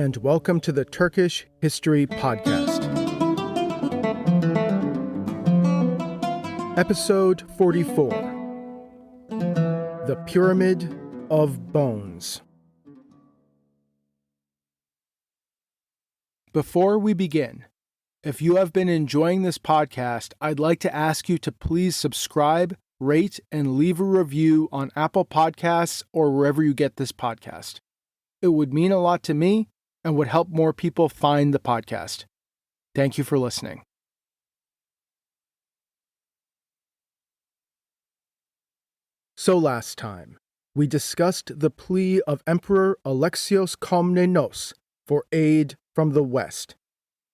and welcome to the Turkish History Podcast. Episode 44, The Pyramid of Bones. Before we begin, if you have been enjoying this podcast, I'd like to ask you to please subscribe, rate, and leave a review on Apple Podcasts or wherever you get this podcast. It would mean a lot to me and would help more people find the podcast. Thank you for listening. So last time, we discussed the plea of Emperor Alexios Komnenos for aid from the West,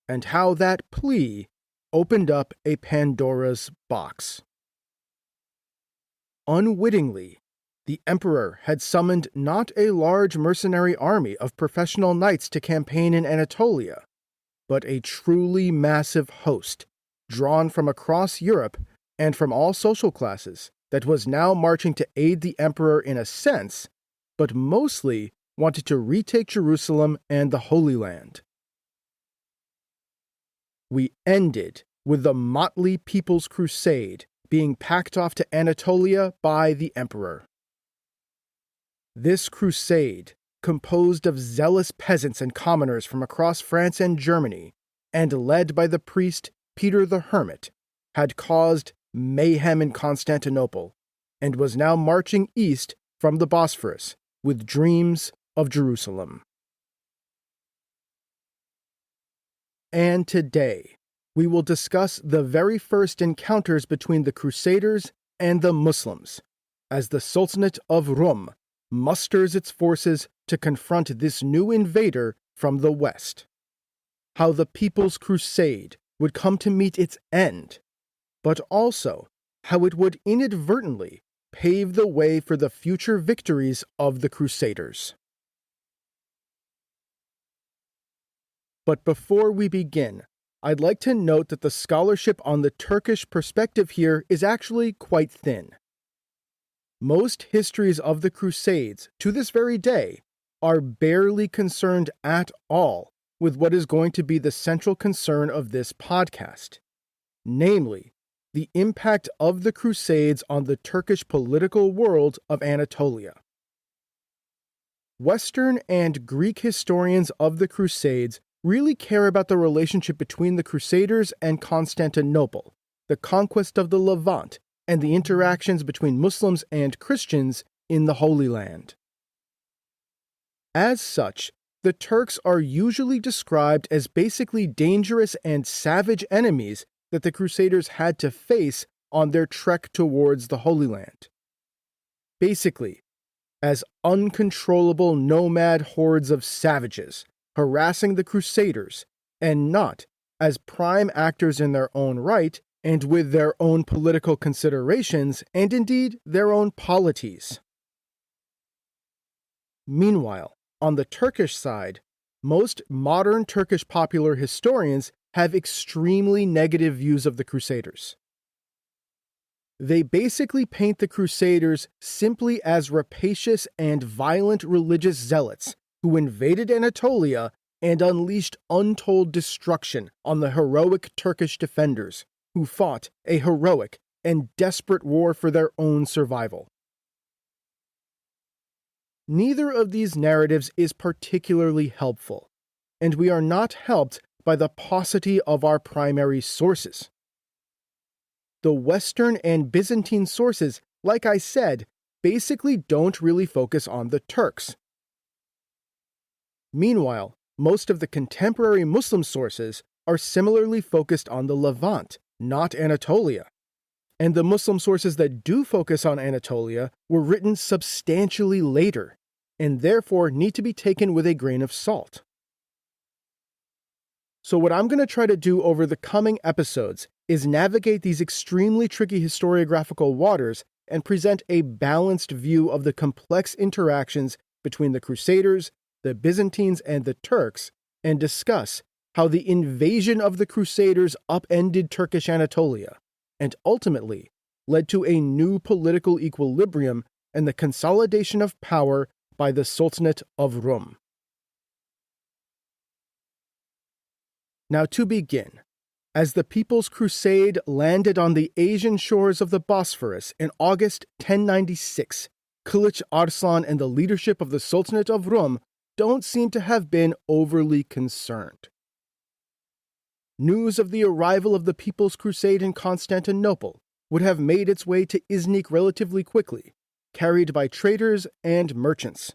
and how that plea opened up a Pandora's box. Unwittingly, the emperor had summoned not a large mercenary army of professional knights to campaign in Anatolia, but a truly massive host, drawn from across Europe and from all social classes, that was now marching to aid the emperor in a sense, but mostly wanted to retake Jerusalem and the Holy Land. We ended with the motley People's Crusade being packed off to Anatolia by the emperor. This crusade, composed of zealous peasants and commoners from across France and Germany, and led by the priest Peter the Hermit, had caused mayhem in Constantinople, and was now marching east from the Bosphorus with dreams of Jerusalem. And today, we will discuss the very first encounters between the Crusaders and the Muslims, as the Sultanate of Rum musters its forces to confront this new invader from the West. How the People's Crusade would come to meet its end, but also how it would inadvertently pave the way for the future victories of the Crusaders. But before we begin, I'd like to note that the scholarship on the Turkish perspective here is actually quite thin. Most histories of the Crusades, to this very day, are barely concerned at all with what is going to be the central concern of this podcast, namely, the impact of the Crusades on the Turkish political world of Anatolia. Western and Greek historians of the Crusades really care about the relationship between the Crusaders and Constantinople, the conquest of the Levant, and the interactions between Muslims and Christians in the Holy Land. As such, the Turks are usually described as basically dangerous and savage enemies that the Crusaders had to face on their trek towards the Holy Land. Basically, as uncontrollable nomad hordes of savages, harassing the Crusaders, and not as prime actors in their own right and with their own political considerations and indeed their own polities. Meanwhile, on the Turkish side, most modern Turkish popular historians have extremely negative views of the Crusaders. They basically paint the Crusaders simply as rapacious and violent religious zealots who invaded Anatolia and unleashed untold destruction on the heroic Turkish defenders, who fought a heroic and desperate war for their own survival. Neither of these narratives is particularly helpful, and we are not helped by the paucity of our primary sources. The Western and Byzantine sources, like I said, basically don't really focus on the Turks. Meanwhile, most of the contemporary Muslim sources are similarly focused on the Levant, not Anatolia. And the Muslim sources that do focus on Anatolia were written substantially later, and therefore need to be taken with a grain of salt. So what I'm going to try to do over the coming episodes is navigate these extremely tricky historiographical waters and present a balanced view of the complex interactions between the Crusaders, the Byzantines, and the Turks, and discuss how the invasion of the Crusaders upended Turkish Anatolia, and ultimately led to a new political equilibrium and the consolidation of power by the Sultanate of Rum. Now to begin, as the People's Crusade landed on the Asian shores of the Bosphorus in August 1096, Kılıç Arslan and the leadership of the Sultanate of Rum don't seem to have been overly concerned. News of the arrival of the People's Crusade in Constantinople would have made its way to Iznik relatively quickly, carried by traders and merchants.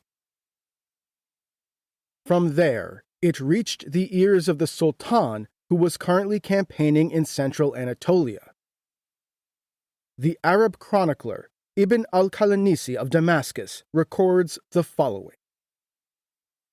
From there, it reached the ears of the Sultan, who was currently campaigning in Central Anatolia. The Arab chronicler Ibn al-Qalanisi of Damascus records the following.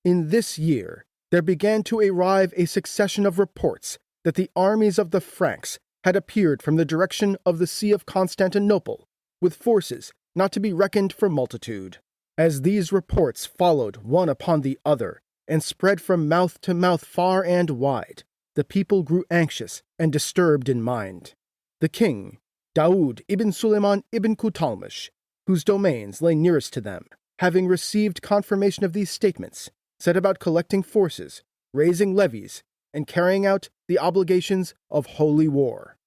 In this year, there began to arrive a succession of reports that the armies of the Franks had appeared from the direction of the Sea of Constantinople, with forces not to be reckoned for multitude. As these reports followed one upon the other, and spread from mouth to mouth far and wide, the people grew anxious and disturbed in mind. The king, Daud ibn Suleiman ibn Kutalmish, whose domains lay nearest to them, having received confirmation of these statements, set about collecting forces, raising levies, and carrying out the obligations of holy war.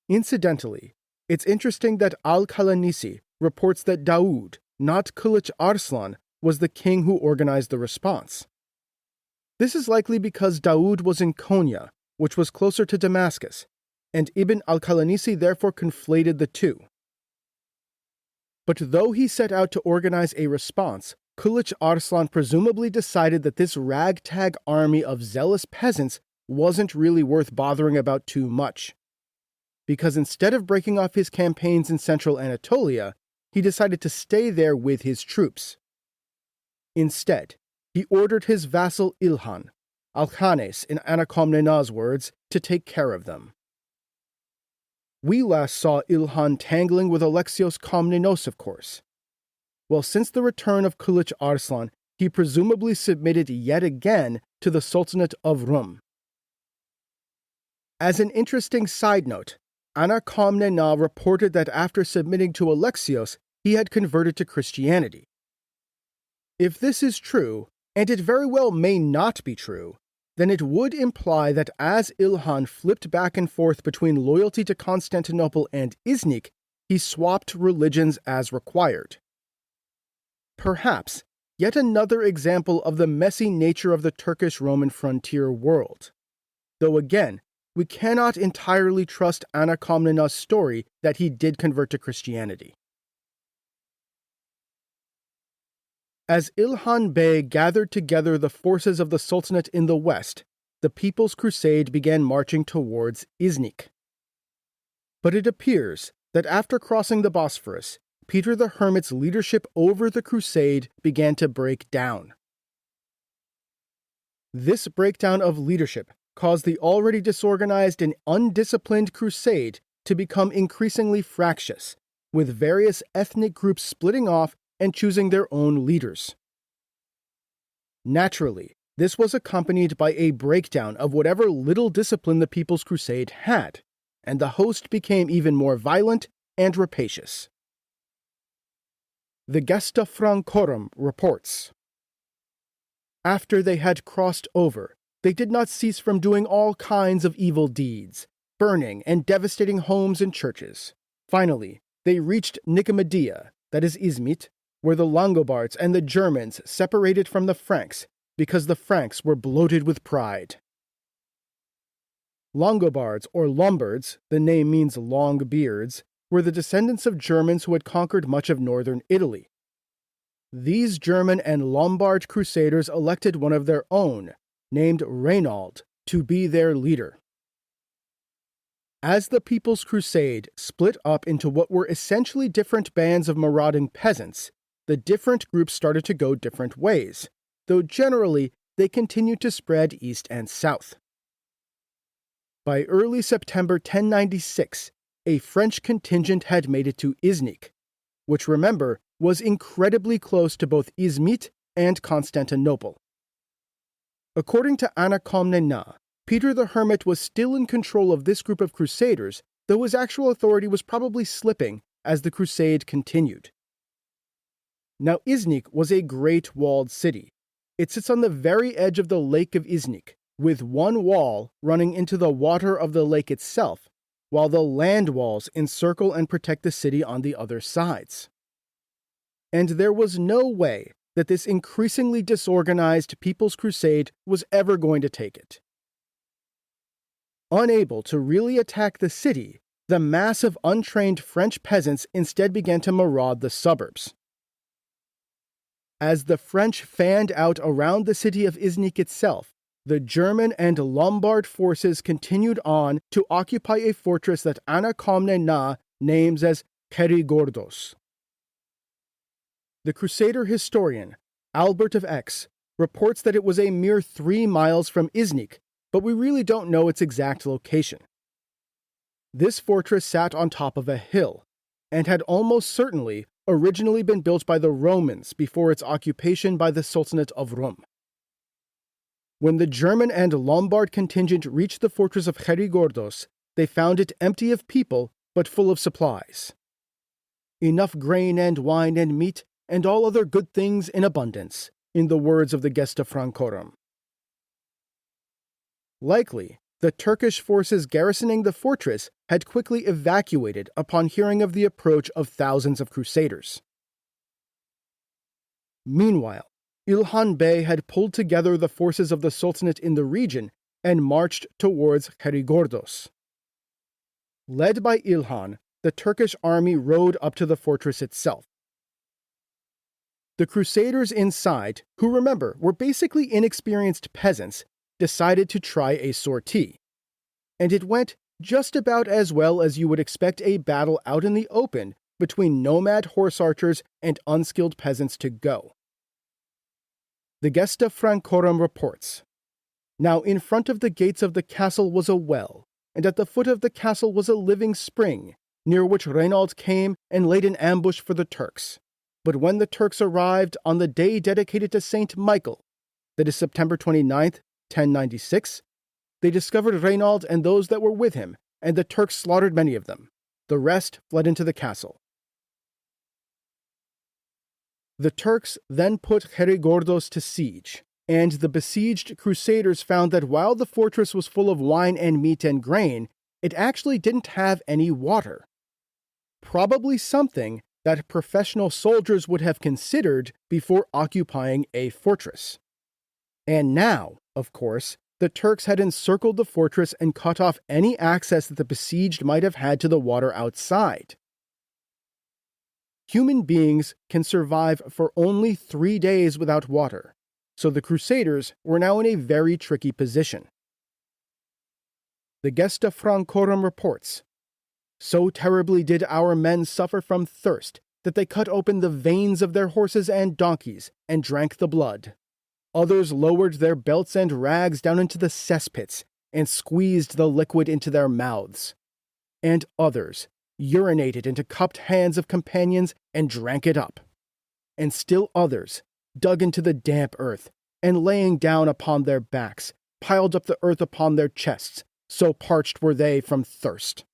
Incidentally, it's interesting that al-Qalanisi reports that Daud, not Kılıç Arslan, was the king who organized the response. This is likely because Daud was in Konya, which was closer to Damascus, and Ibn al-Qalanisi therefore conflated the two. But though he set out to organize a response, Kılıç Arslan presumably decided that this ragtag army of zealous peasants wasn't really worth bothering about too much. Because instead of breaking off his campaigns in Central Anatolia, he decided to stay there with his troops. Instead, he ordered his vassal Ilhan, Alkhanes in Ana Komnena's words, to take care of them. We last saw Ilhan tangling with Alexios Komnenos, of course. Well, since the return of Kılıç Arslan, he presumably submitted yet again to the Sultanate of Rum. As an interesting side note, Ana Komnena reported that after submitting to Alexios, he had converted to Christianity. If this is true, and it very well may not be true, then it would imply that as Ilhan flipped back and forth between loyalty to Constantinople and Iznik, he swapped religions as required. Perhaps yet another example of the messy nature of the Turkish-Roman frontier world. Though again, we cannot entirely trust Ana Komnena's story that he did convert to Christianity. As Ilhan Bey gathered together the forces of the Sultanate in the west, the People's Crusade began marching towards Iznik. But it appears that after crossing the Bosphorus, Peter the Hermit's leadership over the crusade began to break down. This breakdown of leadership caused the already disorganized and undisciplined crusade to become increasingly fractious, with various ethnic groups splitting off and choosing their own leaders. Naturally, this was accompanied by a breakdown of whatever little discipline the People's Crusade had, and the host became even more violent and rapacious. The Gesta Francorum reports, after they had crossed over, they did not cease from doing all kinds of evil deeds, burning and devastating homes and churches. Finally, they reached Nicomedia, that is Izmit, where the Longobards and the Germans separated from the Franks because the Franks were bloated with pride. Longobards, or Lombards, the name means long beards, were the descendants of Germans who had conquered much of northern Italy. These German and Lombard crusaders elected one of their own, named Reynald, to be their leader. As the People's Crusade split up into what were essentially different bands of marauding peasants, the different groups started to go different ways, though generally they continued to spread east and south. By early September 1096, a French contingent had made it to Iznik, which, remember, was incredibly close to both Izmit and Constantinople. According to Ana Komnena, Peter the Hermit was still in control of this group of crusaders, though his actual authority was probably slipping as the crusade continued. Now Iznik was a great walled city. It sits on the very edge of the Lake of Iznik, with one wall running into the water of the lake itself, while the land walls encircle and protect the city on the other sides. And there was no way that this increasingly disorganized People's Crusade was ever going to take it. Unable to really attack the city, the mass of untrained French peasants instead began to maraud the suburbs. As the French fanned out around the city of Iznik itself, the German and Lombard forces continued on to occupy a fortress that Anna Komnena names as Perigordos. The Crusader historian, Albert of Aix, reports that it was a mere 3 miles from Iznik, but we really don't know its exact location. This fortress sat on top of a hill, and had almost certainly originally been built by the Romans before its occupation by the Sultanate of Rum. When the German and Lombard contingent reached the fortress of Perigordos, they found it empty of people, but full of supplies. Enough grain and wine and meat, and all other good things in abundance, in the words of the Gesta Francorum. Likely, the Turkish forces garrisoning the fortress had quickly evacuated upon hearing of the approach of thousands of crusaders. Meanwhile, Ilhan Bey had pulled together the forces of the Sultanate in the region and marched towards Perigordos. Led by Ilhan, the Turkish army rode up to the fortress itself. The Crusaders inside, who remember were basically inexperienced peasants, decided to try a sortie. And it went just about as well as you would expect a battle out in the open between nomad horse archers and unskilled peasants to go. The Gesta Francorum reports, "Now in front of the gates of the castle was a well, and at the foot of the castle was a living spring, near which Reynaud came and laid an ambush for the Turks. But when the Turks arrived on the day dedicated to Saint Michael, that is September 29th, 1096, they discovered Reynaud and those that were with him, and the Turks slaughtered many of them. The rest fled into the castle." The Turks then put Perigordos to siege, and the besieged Crusaders found that while the fortress was full of wine and meat and grain, it actually didn't have any water. Probably something that professional soldiers would have considered before occupying a fortress. And now, of course, the Turks had encircled the fortress and cut off any access that the besieged might have had to the water outside. Human beings can survive for only 3 days without water, so the Crusaders were now in a very tricky position. The Gesta Francorum reports, "So terribly did our men suffer from thirst that they cut open the veins of their horses and donkeys and drank the blood. Others lowered their belts and rags down into the cesspits and squeezed the liquid into their mouths. And others urinated into cupped hands of companions and drank it up. And still others dug into the damp earth, and laying down upon their backs, piled up the earth upon their chests, so parched were they from thirst."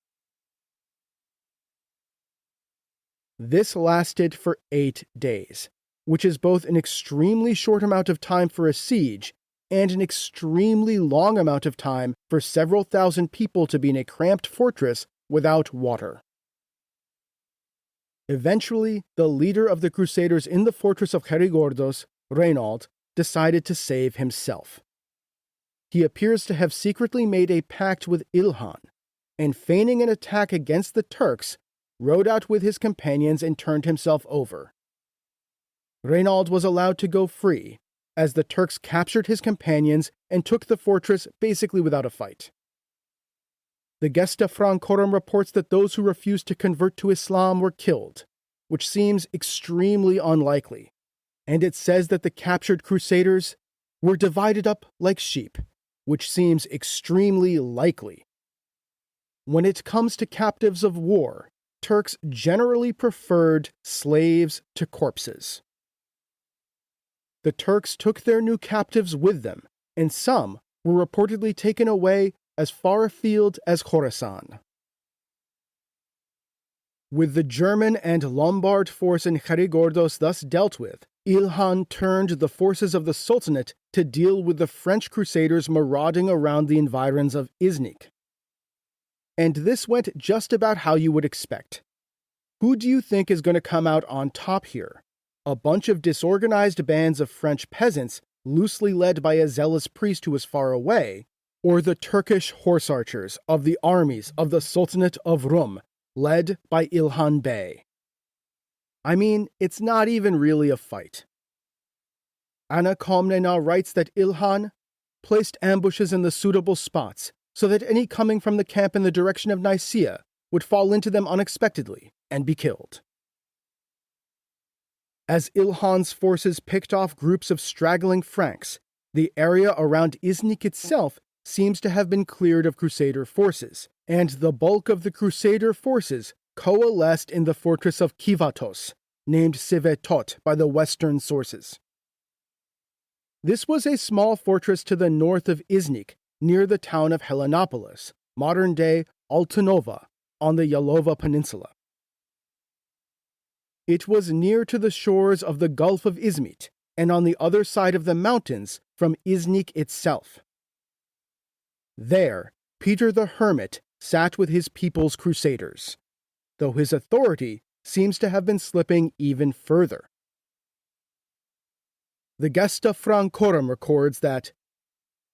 This lasted for 8 days, which is both an extremely short amount of time for a siege and an extremely long amount of time for several thousand people to be in a cramped fortress without water. Eventually, the leader of the Crusaders in the fortress of Perigordos, Reynaud, decided to save himself. He appears to have secretly made a pact with Ilhan, and feigning an attack against the Turks, rode out with his companions and turned himself over. Reynaud was allowed to go free, as the Turks captured his companions and took the fortress basically without a fight. The Gesta Francorum reports that those who refused to convert to Islam were killed, which seems extremely unlikely, and it says that the captured Crusaders were divided up like sheep, which seems extremely likely. When it comes to captives of war, Turks generally preferred slaves to corpses. The Turks took their new captives with them, and some were reportedly taken away as far afield as Khorasan. With the German and Lombard force in Kharigordos thus dealt with, Ilhan turned the forces of the Sultanate to deal with the French crusaders marauding around the environs of Iznik. And this went just about how you would expect. Who do you think is going to come out on top here? A bunch of disorganized bands of French peasants, loosely led by a zealous priest who was far away, or the Turkish horse archers of the armies of the Sultanate of Rum, led by Ilhan Bey? I mean, it's not even really a fight. Ana Komnena writes that Ilhan placed ambushes in the suitable spots so that any coming from the camp in the direction of Nicaea would fall into them unexpectedly and be killed. As Ilhan's forces picked off groups of straggling Franks, the area around Iznik itself seems to have been cleared of Crusader forces, and the bulk of the Crusader forces coalesced in the fortress of Kivatos, named Sivetot by the Western sources. This was a small fortress to the north of Iznik, near the town of Helenopolis, modern-day Altunova, on the Yalova Peninsula. It was near to the shores of the Gulf of Izmit, and on the other side of the mountains from Iznik itself. There, Peter the Hermit sat with his people's crusaders, though his authority seems to have been slipping even further. The Gesta Francorum records that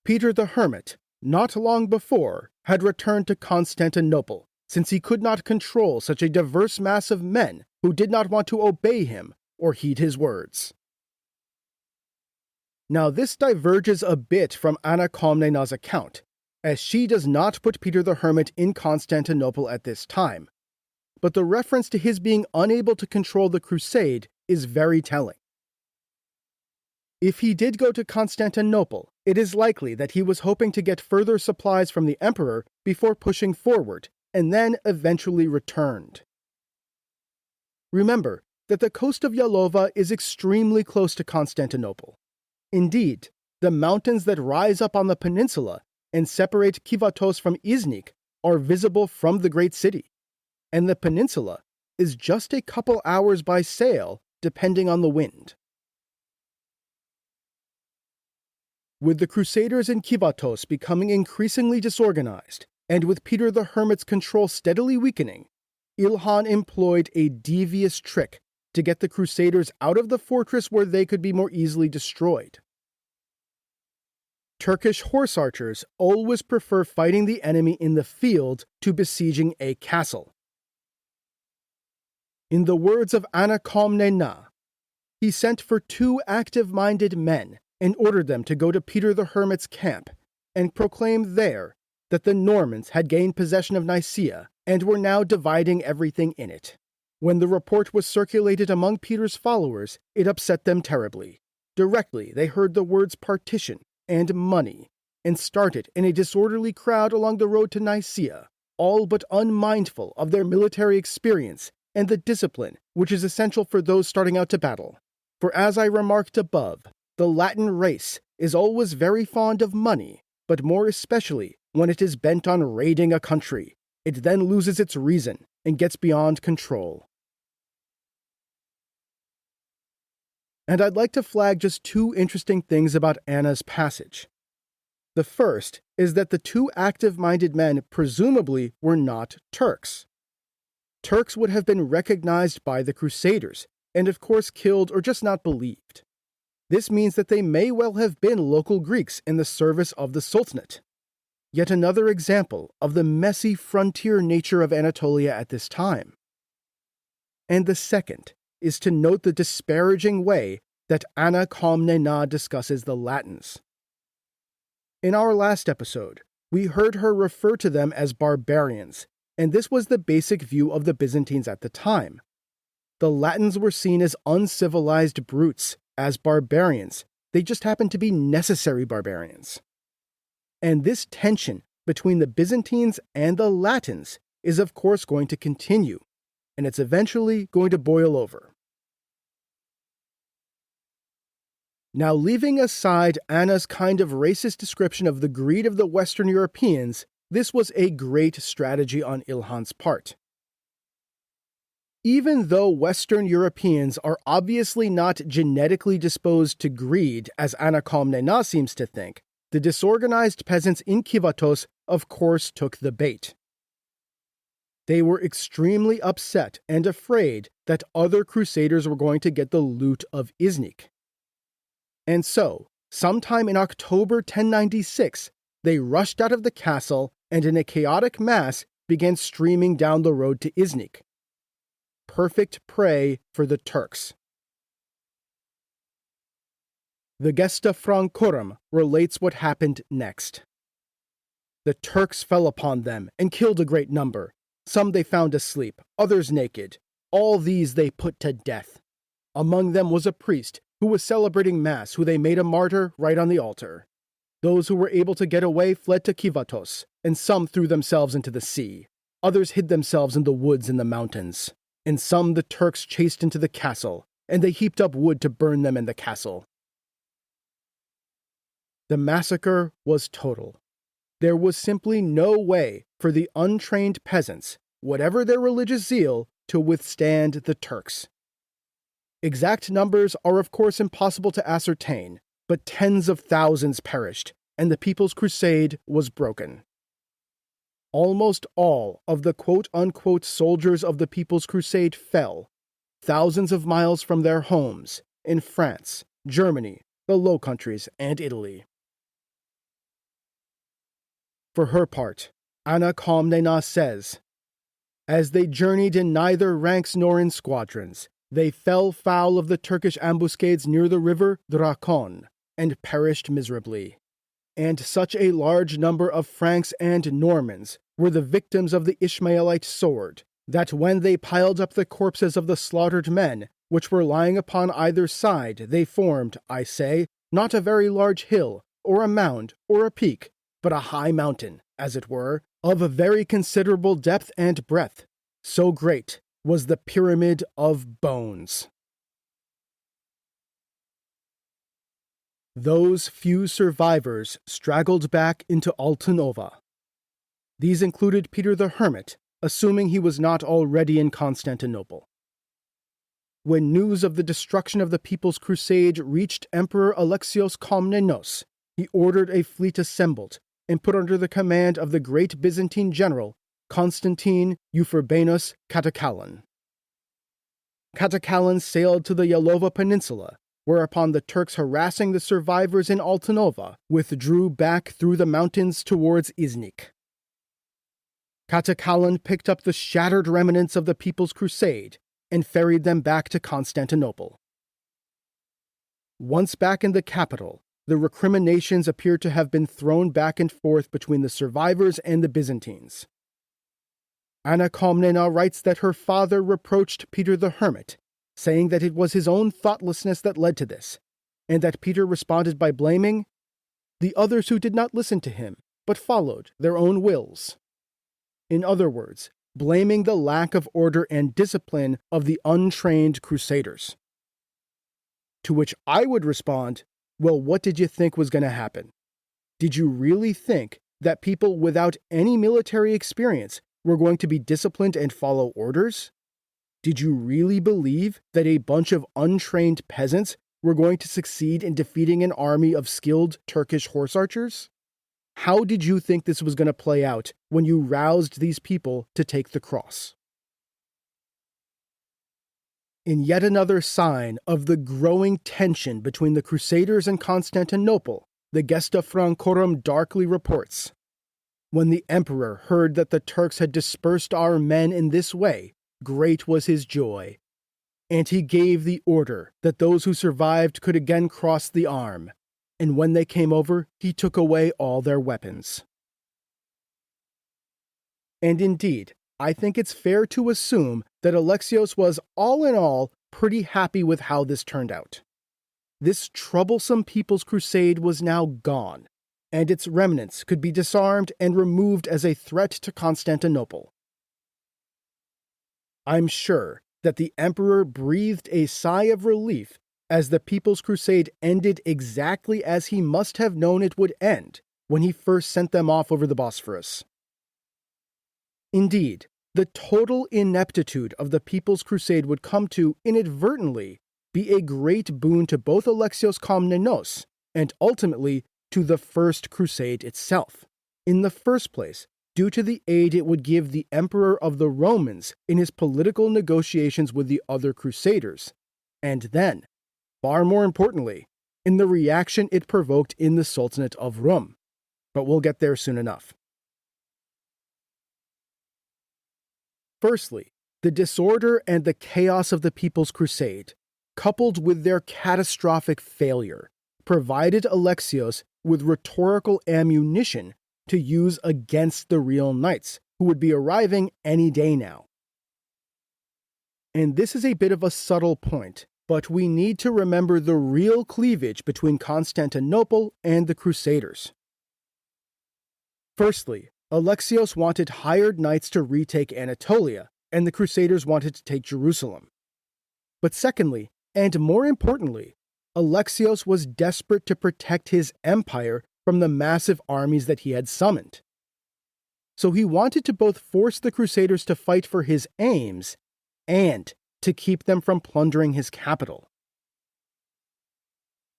Peter the Hermit, not long before, had returned to Constantinople, since he could not control such a diverse mass of men who did not want to obey him or heed his words. Now this diverges a bit from Ana Komnena's account, as she does not put Peter the Hermit in Constantinople at this time, but the reference to his being unable to control the crusade is very telling. If he did go to Constantinople, it is likely that he was hoping to get further supplies from the emperor before pushing forward, and then eventually returned. Remember that the coast of Yalova is extremely close to Constantinople. Indeed, the mountains that rise up on the peninsula and separate Kivatos from Iznik are visible from the great city, and the peninsula is just a couple hours by sail, depending on the wind. With the Crusaders in Kivatos becoming increasingly disorganized, and with Peter the Hermit's control steadily weakening, Ilhan employed a devious trick to get the Crusaders out of the fortress where they could be more easily destroyed. Turkish horse archers always prefer fighting the enemy in the field to besieging a castle. In the words of Ana Komnena, he sent for 2 active-minded men and ordered them to go to Peter the Hermit's camp and proclaim there that the Normans had gained possession of Nicaea and were now dividing everything in it. When the report was circulated among Peter's followers, it upset them terribly. Directly, they heard the words partition and money, and started in a disorderly crowd along the road to Nicaea, all but unmindful of their military experience and the discipline which is essential for those starting out to battle. For as I remarked above, the Latin race is always very fond of money, but more especially when it is bent on raiding a country. It then loses its reason and gets beyond control. And I'd like to flag just 2 interesting things about Anna's passage. The first is that the 2 active-minded men presumably were not Turks. Turks would have been recognized by the Crusaders, and of course killed or just not believed. This means that they may well have been local Greeks in the service of the Sultanate. Yet another example of the messy frontier nature of Anatolia at this time. And the second is to note the disparaging way that Ana Komnena discusses the Latins. In our last episode, we heard her refer to them as barbarians, and this was the basic view of the Byzantines at the time. The Latins were seen as uncivilized brutes, as barbarians. They just happened to be necessary barbarians. And this tension between the Byzantines and the Latins is of course going to continue, and it's eventually going to boil over. Now, leaving aside Anna's kind of racist description of the greed of the Western Europeans, this was a great strategy on Ilhan's part. Even though Western Europeans are obviously not genetically disposed to greed, as Anna Komnena seems to think, the disorganized peasants in Kivatos of course took the bait. They were extremely upset and afraid that other crusaders were going to get the loot of Iznik. And so, sometime in October 1096, they rushed out of the castle and in a chaotic mass began streaming down the road to Iznik. Perfect prey for the Turks. The Gesta Francorum relates what happened next. The Turks fell upon them and killed a great number. Some they found asleep, others naked. All these they put to death. Among them was a priest who was celebrating Mass, who they made a martyr right on the altar. Those who were able to get away fled to Kivatos, and some threw themselves into the sea. Others hid themselves in the woods and the mountains. And some the Turks chased into the castle, and they heaped up wood to burn them in the castle. The massacre was total. There was simply no way for the untrained peasants, whatever their religious zeal, to withstand the Turks. Exact numbers are of course impossible to ascertain, but tens of thousands perished, and the People's Crusade was broken. Almost all of the quote-unquote soldiers of the People's Crusade fell, thousands of miles from their homes, in France, Germany, the Low Countries, and Italy. For her part, Anna Komnena says, "As they journeyed in neither ranks nor in squadrons, they fell foul of the Turkish ambuscades near the river Drakon, and perished miserably. And such a large number of Franks and Normans were the victims of the Ishmaelite sword, that when they piled up the corpses of the slaughtered men, which were lying upon either side, they formed, I say, not a very large hill, or a mound, or a peak, but a high mountain, as it were, of a very considerable depth and breadth. So great was the pyramid of bones." Those few survivors straggled back into Altanova. These included Peter the Hermit, assuming he was not already in Constantinople. When news of the destruction of the People's Crusade reached Emperor Alexios Komnenos, he ordered a fleet assembled and put under the command of the great Byzantine general Constantine Eupherbanus Katakalon. Katakalon sailed to the Yalova Peninsula, whereupon the Turks harassing the survivors in Altanova withdrew back through the mountains towards Iznik. Katakalon picked up the shattered remnants of the People's Crusade and ferried them back to Constantinople. Once back in the capital, the recriminations appear to have been thrown back and forth between the survivors and the Byzantines. Anna Komnena writes that her father reproached Peter the Hermit, saying that it was his own thoughtlessness that led to this, and that Peter responded by blaming the others who did not listen to him, but followed their own wills. In other words, blaming the lack of order and discipline of the untrained crusaders. To which I would respond, well, what did you think was going to happen? Did you really think that people without any military experience were going to be disciplined and follow orders? Did you really believe that a bunch of untrained peasants were going to succeed in defeating an army of skilled Turkish horse archers? How did you think this was going to play out when you roused these people to take the cross? In yet another sign of the growing tension between the Crusaders and Constantinople, the Gesta Francorum darkly reports, "When the emperor heard that the Turks had dispersed our men in this way, great was his joy. And he gave the order that those who survived could again cross the Arm, and when they came over, he took away all their weapons." And indeed, I think it's fair to assume that Alexios was, all in all, pretty happy with how this turned out. This troublesome People's Crusade was now gone, and its remnants could be disarmed and removed as a threat to Constantinople. I'm sure that the emperor breathed a sigh of relief as the People's Crusade ended exactly as he must have known it would end when he first sent them off over the Bosphorus. Indeed, the total ineptitude of the People's Crusade would come to, inadvertently, be a great boon to both Alexios Komnenos and ultimately to the First Crusade itself. In the first place, due to the aid it would give the Emperor of the Romans in his political negotiations with the other Crusaders, and then, far more importantly, in the reaction it provoked in the Sultanate of Rum. But we'll get there soon enough. Firstly, the disorder and the chaos of the People's Crusade, coupled with their catastrophic failure, provided Alexios with rhetorical ammunition to use against the real knights, who would be arriving any day now. And this is a bit of a subtle point, but we need to remember the real cleavage between Constantinople and the Crusaders. Firstly, Alexios wanted hired knights to retake Anatolia, and the Crusaders wanted to take Jerusalem. But secondly, and more importantly, Alexios was desperate to protect his empire from the massive armies that he had summoned. So he wanted to both force the Crusaders to fight for his aims and to keep them from plundering his capital.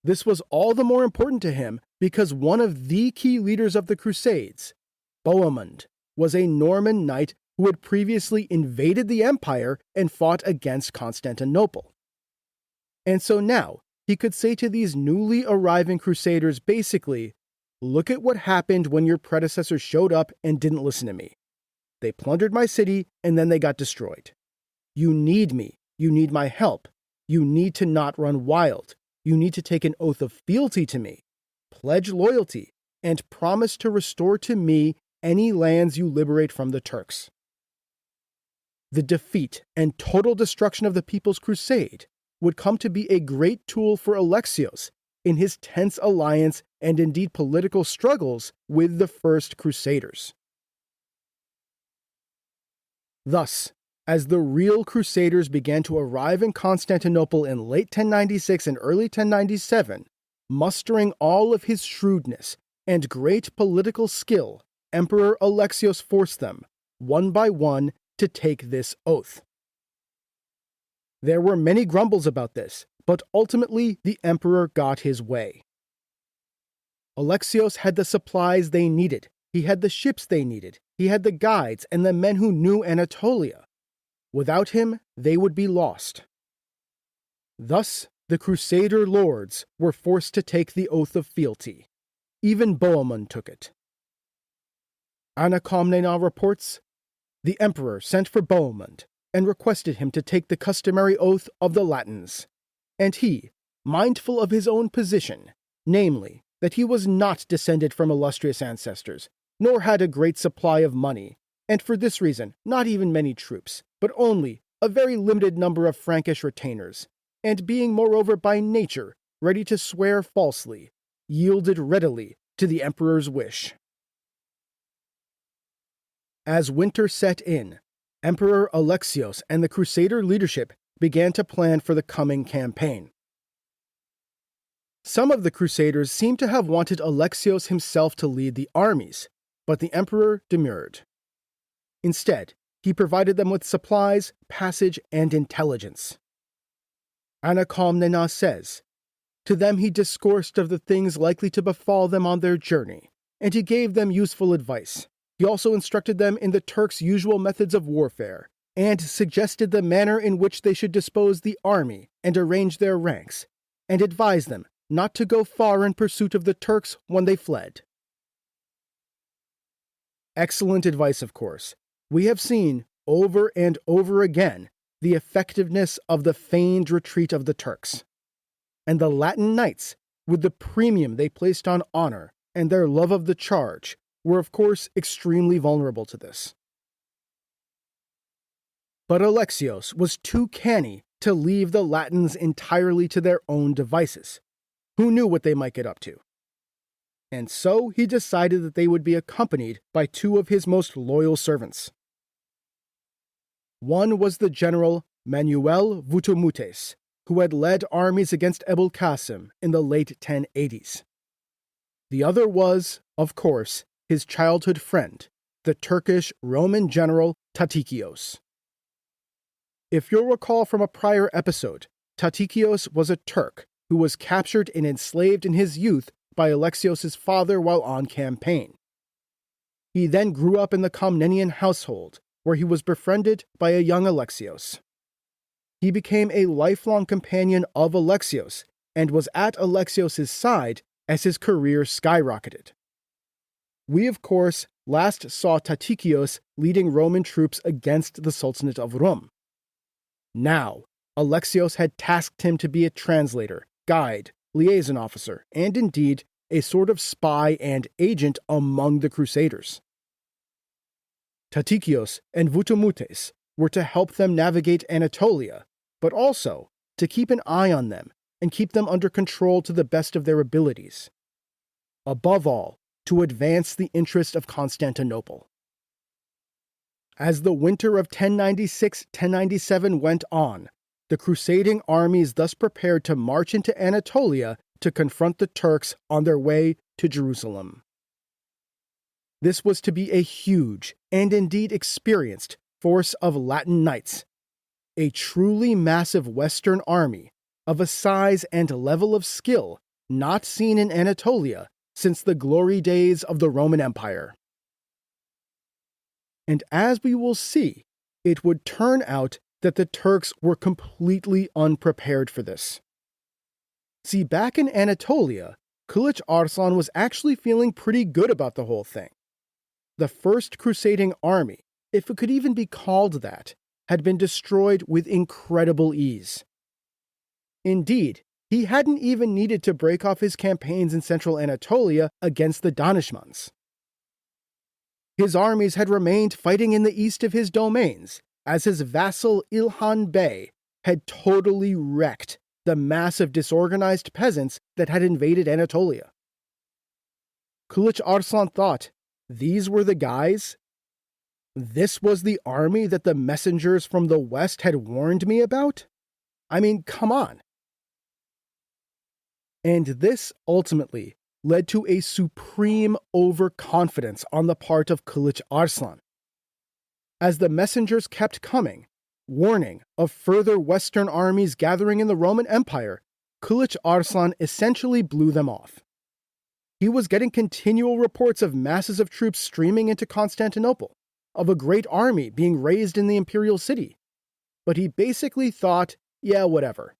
This was all the more important to him because one of the key leaders of the Crusades, Bohemund, was a Norman knight who had previously invaded the empire and fought against Constantinople. And so now, he could say to these newly arriving Crusaders basically, look at what happened when your predecessors showed up and didn't listen to me. They plundered my city and then they got destroyed. You need me. You need my help. You need to not run wild. You need to take an oath of fealty to me, pledge loyalty, and promise to restore to me any lands you liberate from the Turks. The defeat and total destruction of the People's Crusade would come to be a great tool for Alexios in his tense alliance and indeed political struggles with the First Crusaders. Thus, as the real Crusaders began to arrive in Constantinople in late 1096 and early 1097, mustering all of his shrewdness and great political skill, Emperor Alexios forced them, one by one, to take this oath. There were many grumbles about this, but ultimately the emperor got his way. Alexios had the supplies they needed, he had the ships they needed, he had the guides and the men who knew Anatolia. Without him, they would be lost. Thus, the Crusader lords were forced to take the oath of fealty. Even Bohemund took it. Anna Komnena reports, the emperor sent for Bohemund and requested him to take the customary oath of the Latins. And he, mindful of his own position, namely, that he was not descended from illustrious ancestors, nor had a great supply of money, and for this reason not even many troops, but only a very limited number of Frankish retainers, and being moreover by nature ready to swear falsely, yielded readily to the emperor's wish. As winter set in, Emperor Alexios and the Crusader leadership began to plan for the coming campaign. Some of the Crusaders seem to have wanted Alexios himself to lead the armies, but the emperor demurred. Instead, he provided them with supplies, passage, and intelligence. Anna Komnena says, to them he discoursed of the things likely to befall them on their journey, and he gave them useful advice. He also instructed them in the Turks' usual methods of warfare, and suggested the manner in which they should dispose the army and arrange their ranks, and advised them not to go far in pursuit of the Turks when they fled. Excellent advice, of course. We have seen, over and over again, the effectiveness of the feigned retreat of the Turks. And the Latin knights, with the premium they placed on honor and their love of the charge, were of course extremely vulnerable to this. But Alexios was too canny to leave the Latins entirely to their own devices. Who knew what they might get up to? And so he decided that they would be accompanied by two of his most loyal servants. One was the general Manuel Vutumutes, who had led armies against Ebul Qasim in the late 1080s. The other was, of course, his childhood friend, the Turkish Roman general Tatikios. If you'll recall from a prior episode, Tatikios was a Turk who was captured and enslaved in his youth by Alexios' father while on campaign. He then grew up in the Komnenian household, where he was befriended by a young Alexios. He became a lifelong companion of Alexios and was at Alexios' side as his career skyrocketed. We, of course, last saw Tatikios leading Roman troops against the Sultanate of Rum. Now, Alexios had tasked him to be a translator, guide, liaison officer, and indeed a sort of spy and agent among the Crusaders. Tatikios and Vutumutes were to help them navigate Anatolia, but also to keep an eye on them and keep them under control to the best of their abilities. Above all, to advance the interest of Constantinople. As the winter of 1096-1097 went on, the crusading armies thus prepared to march into Anatolia to confront the Turks on their way to Jerusalem. This was to be a huge, and indeed experienced, force of Latin knights, a truly massive Western army of a size and level of skill not seen in Anatolia since the glory days of the Roman Empire. And as we will see, it would turn out that the Turks were completely unprepared for this. See, back in Anatolia, Kılıç Arslan was actually feeling pretty good about the whole thing. The First Crusading Army, if it could even be called that, had been destroyed with incredible ease. Indeed, he hadn't even needed to break off his campaigns in Central Anatolia against the Danishmends. His armies had remained fighting in the east of his domains, as his vassal Ilhan Bey had totally wrecked the massive disorganized peasants that had invaded Anatolia. Kılıç Arslan thought, these were the guys? This was the army that the messengers from the west had warned me about? I mean, come on. And this ultimately led to a supreme overconfidence on the part of Kılıç Arslan. As the messengers kept coming, warning of further Western armies gathering in the Roman Empire, Kılıç Arslan essentially blew them off. He was getting continual reports of masses of troops streaming into Constantinople, of a great army being raised in the imperial city. But he basically thought, yeah, whatever.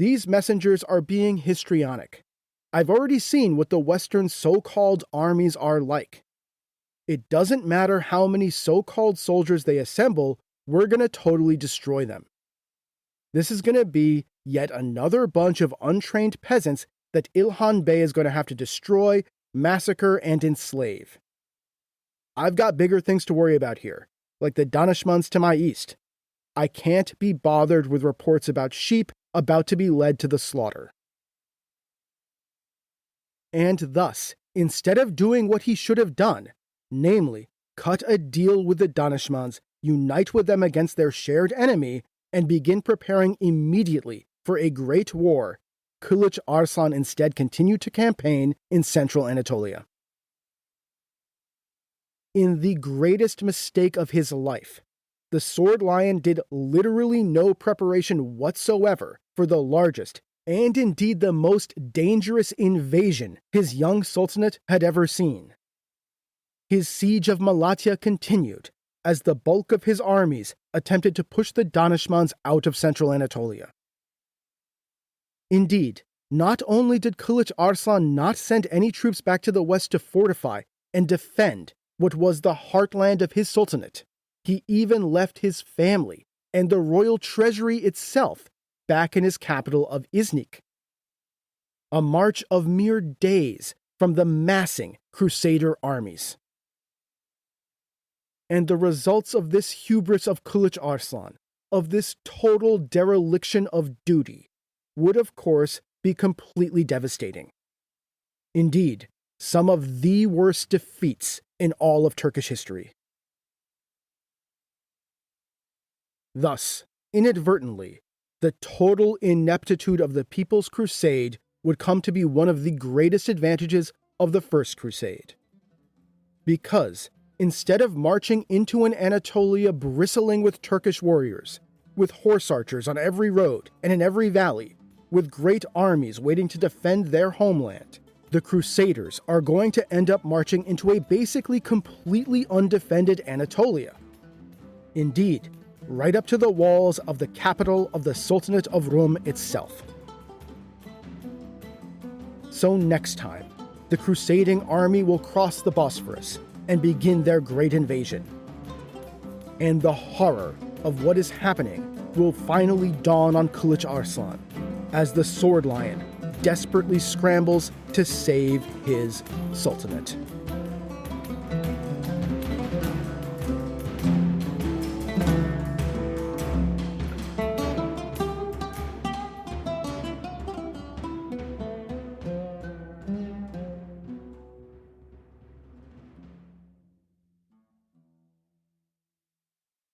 These messengers are being histrionic. I've already seen what the Western so-called armies are like. It doesn't matter how many so-called soldiers they assemble, we're going to totally destroy them. This is going to be yet another bunch of untrained peasants that Ilhan Bey is going to have to destroy, massacre, and enslave. I've got bigger things to worry about here, like the Danishmends to my east. I can't be bothered with reports about sheep about to be led to the slaughter. And thus, instead of doing what he should have done, namely, cut a deal with the Danishmends, unite with them against their shared enemy, and begin preparing immediately for a great war, Kılıç Arslan instead continued to campaign in Central Anatolia. In the greatest mistake of his life, the Sword Lion did literally no preparation whatsoever for the largest, and indeed the most dangerous invasion his young sultanate had ever seen. His siege of Malatya continued, as the bulk of his armies attempted to push the Danishmends out of Central Anatolia. Indeed, not only did Kılıç Arslan not send any troops back to the west to fortify and defend what was the heartland of his sultanate, he even left his family and the royal treasury itself back in his capital of Iznik. A march of mere days from the massing Crusader armies. And the results of this hubris of Kılıç Arslan, of this total dereliction of duty, would of course be completely devastating. Indeed, some of the worst defeats in all of Turkish history. Thus, inadvertently, the total ineptitude of the People's Crusade would come to be one of the greatest advantages of the First Crusade. Because, Instead of marching into an Anatolia bristling with Turkish warriors, with horse archers on every road and in every valley, with great armies waiting to defend their homeland, the Crusaders are going to end up marching into a basically completely undefended Anatolia. Indeed, right up to the walls of the capital of the Sultanate of Rum itself. So next time, the crusading army will cross the Bosphorus and begin their great invasion. And the horror of what is happening will finally dawn on Kılıç Arslan as the sword lion desperately scrambles to save his sultanate.